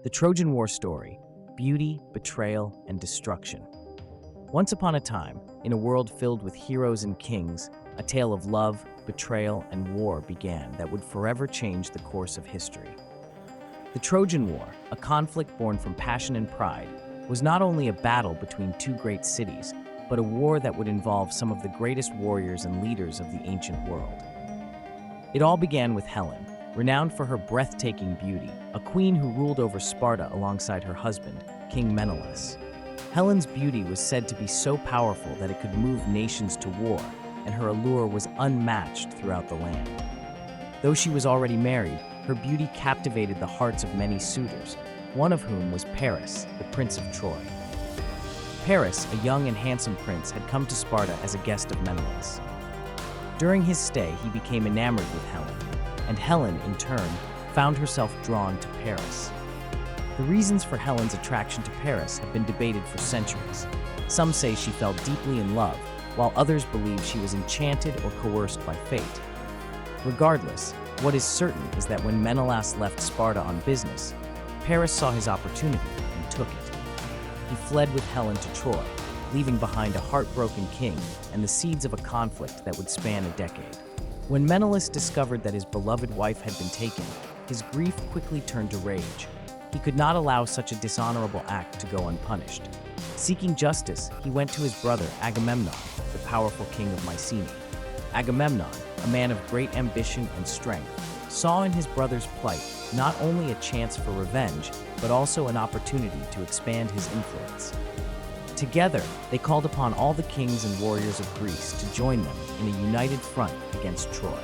The Trojan War story: beauty, betrayal, and destruction. Once upon a time, in a world filled with heroes and kings, a tale of love, betrayal, and war began that would forever change the course of history. The Trojan War, a conflict born from passion and pride, was not only a battle between two great cities, but a war that would involve some of the greatest warriors and leaders of the ancient world. It all began with Helen, renowned for her breathtaking beauty, a queen who ruled over Sparta alongside her husband, King Menelaus. Helen's beauty was said to be so powerful that it could move nations to war, and her allure was unmatched throughout the land. Though she was already married, her beauty captivated the hearts of many suitors, one of whom was Paris, the Prince of Troy. Paris, a young and handsome prince, had come to Sparta as a guest of Menelaus. During his stay, he became enamored with Helen, and Helen, in turn, found herself drawn to Paris. The reasons for Helen's attraction to Paris have been debated for centuries. Some say she fell deeply in love, while others believe she was enchanted or coerced by fate. Regardless, what is certain is that when Menelaus left Sparta on business, Paris saw his opportunity and took it. He fled with Helen to Troy, leaving behind a heartbroken king and the seeds of a conflict that would span a decade. When Menelaus discovered that his beloved wife had been taken, his grief quickly turned to rage. He could not allow such a dishonorable act to go unpunished. Seeking justice, he went to his brother Agamemnon, the powerful king of Mycenae. Agamemnon, a man of great ambition and strength, saw in his brother's plight not only a chance for revenge, but also an opportunity to expand his influence. Together, they called upon all the kings and warriors of Greece to join them in a united front against Troy.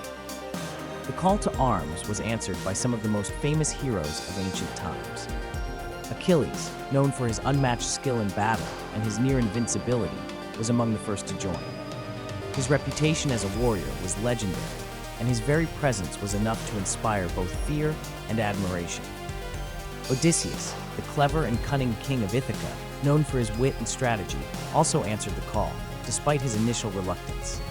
The call to arms was answered by some of the most famous heroes of ancient times. Achilles, known for his unmatched skill in battle and his near invincibility, was among the first to join. His reputation as a warrior was legendary, and his very presence was enough to inspire both fear and admiration. Odysseus, the clever and cunning king of Ithaca, known for his wit and strategy, also answered the call, despite his initial reluctance.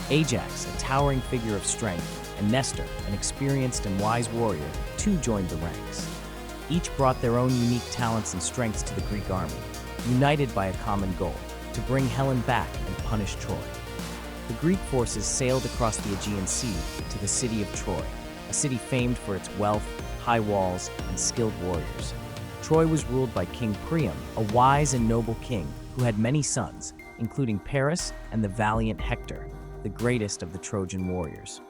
Ajax, a towering figure of strength, and Nestor, an experienced and wise warrior, too joined the ranks. Each brought their own unique talents and strengths to the Greek army, united by a common goal: to bring Helen back and punish Troy. The Greek forces sailed across the Aegean Sea to the city of Troy, a city famed for its wealth, high walls, and skilled warriors. Troy was ruled by King Priam, a wise and noble king who had many sons, including Paris and the valiant Hector, the greatest of the Trojan warriors.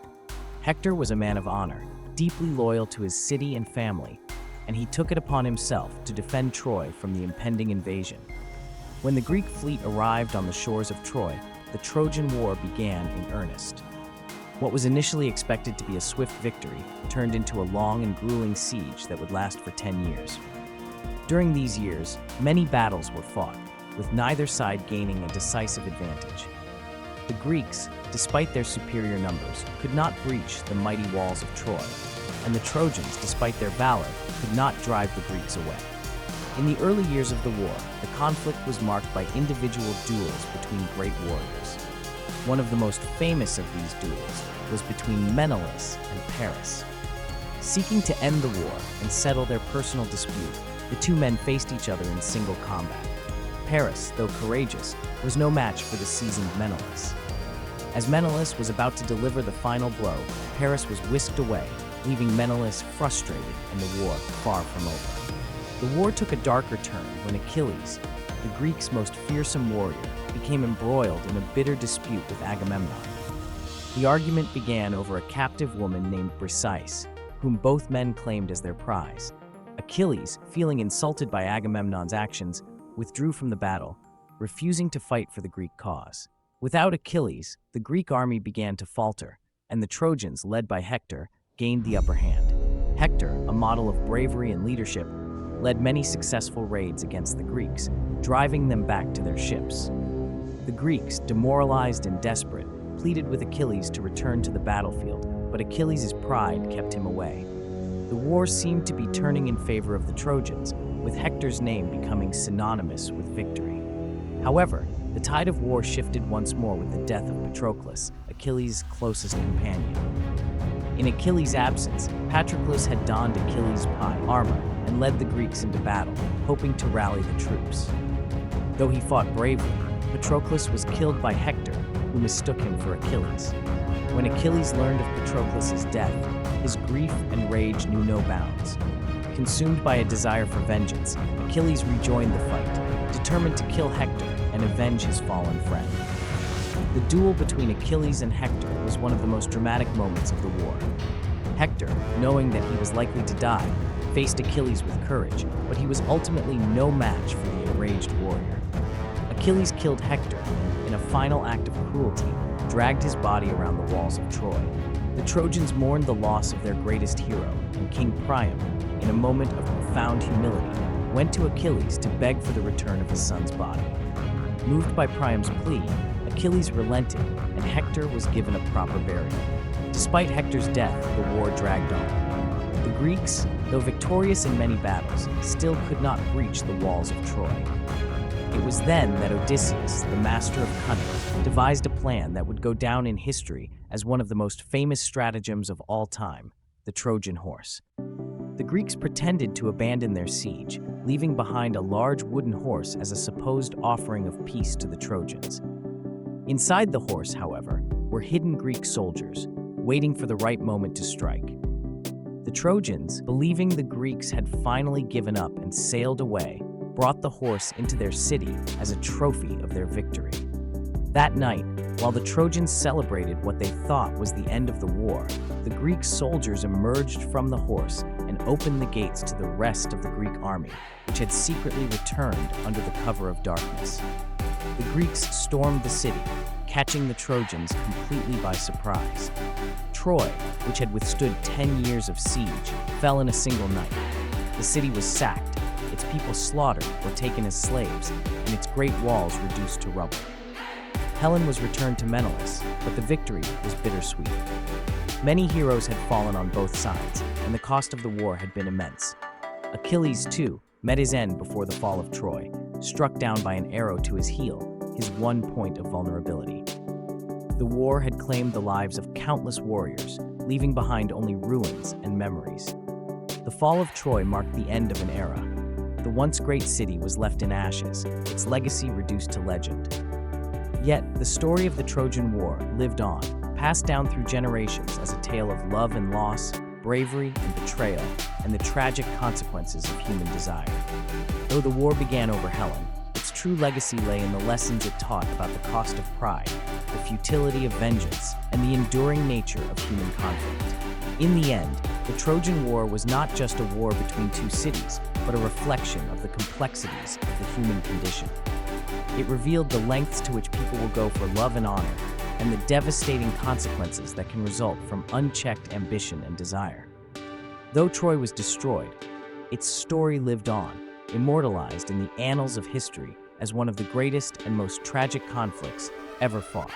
Hector was a man of honor, deeply loyal to his city and family, and he took it upon himself to defend Troy from the impending invasion. When the Greek fleet arrived on the shores of Troy, the Trojan War began in earnest. What was initially expected to be a swift victory turned into a long and grueling siege that would last for 10 years. During these years, many battles were fought, with neither side gaining a decisive advantage. The Greeks, despite their superior numbers, could not breach the mighty walls of Troy, and the Trojans, despite their valor, could not drive the Greeks away. In the early years of the war, the conflict was marked by individual duels between great warriors. One of the most famous of these duels was between Menelaus and Paris. Seeking to end the war and settle their personal dispute, the two men faced each other in single combat. Paris, though courageous, was no match for the seasoned Menelaus. As Menelaus was about to deliver the final blow, Paris was whisked away, leaving Menelaus frustrated and the war far from over. The war took a darker turn when Achilles, the Greeks' most fearsome warrior, became embroiled in a bitter dispute with Agamemnon. The argument began over a captive woman named Briseis, whom both men claimed as their prize. Achilles, feeling insulted by Agamemnon's actions, withdrew from the battle, refusing to fight for the Greek cause. Without Achilles, the Greek army began to falter, and the Trojans, led by Hector, gained the upper hand. Hector, a model of bravery and leadership, led many successful raids against the Greeks, driving them back to their ships. The Greeks, demoralized and desperate, pleaded with Achilles to return to the battlefield, but Achilles' pride kept him away. The war seemed to be turning in favor of the Trojans, with Hector's name becoming synonymous with victory. However, the tide of war shifted once more with the death of Patroclus, Achilles' closest companion. In Achilles' absence, Patroclus had donned Achilles' armor and led the Greeks into battle, hoping to rally the troops. Though he fought bravely, Patroclus was killed by Hector, who mistook him for Achilles. When Achilles learned of Patroclus's death, his grief and rage knew no bounds. Consumed by a desire for vengeance, Achilles rejoined the fight, determined to kill Hector and avenge his fallen friend. The duel between Achilles and Hector was one of the most dramatic moments of the war. Hector, knowing that he was likely to die, faced Achilles with courage, but he was ultimately no match for the enraged warrior. Achilles killed Hector and, in a final act of cruelty, dragged his body around the walls of Troy. The Trojans mourned the loss of their greatest hero, and King Priam, in a moment of profound humility, went to Achilles to beg for the return of his son's body. Moved by Priam's plea, Achilles relented, and Hector was given a proper burial. Despite Hector's death, the war dragged on. The Greeks, though victorious in many battles, still could not breach the walls of Troy. It was then that Odysseus, the master of cunning, devised a plan that would go down in history as one of the most famous stratagems of all time, the Trojan horse. The Greeks pretended to abandon their siege, leaving behind a large wooden horse as a supposed offering of peace to the Trojans. Inside the horse, however, were hidden Greek soldiers, waiting for the right moment to strike. The Trojans, believing the Greeks had finally given up and sailed away, brought the horse into their city as a trophy of their victory. That night, while the Trojans celebrated what they thought was the end of the war, the Greek soldiers emerged from the horse and opened the gates to the rest of the Greek army, which had secretly returned under the cover of darkness. The Greeks stormed the city, catching the Trojans completely by surprise. Troy, which had withstood 10 years of siege, fell in a single night. The city was sacked, its people slaughtered or taken as slaves, and its great walls reduced to rubble. Helen was returned to Menelaus, but the victory was bittersweet. Many heroes had fallen on both sides, and the cost of the war had been immense. Achilles, too, met his end before the fall of Troy, struck down by an arrow to his heel, his one point of vulnerability. The war had claimed the lives of countless warriors, leaving behind only ruins and memories. The fall of Troy marked the end of an era. The once great city was left in ashes, its legacy reduced to legend. Yet, the story of the Trojan War lived on, passed down through generations as a tale of love and loss, bravery and betrayal, and the tragic consequences of human desire. Though the war began over Helen, its true legacy lay in the lessons it taught about the cost of pride, the futility of vengeance, and the enduring nature of human conflict. In the end, the Trojan War was not just a war between two cities, but a reflection of the complexities of the human condition. It revealed the lengths to which people will go for love and honor, and the devastating consequences that can result from unchecked ambition and desire. Though Troy was destroyed, its story lived on, immortalized in the annals of history as one of the greatest and most tragic conflicts ever fought.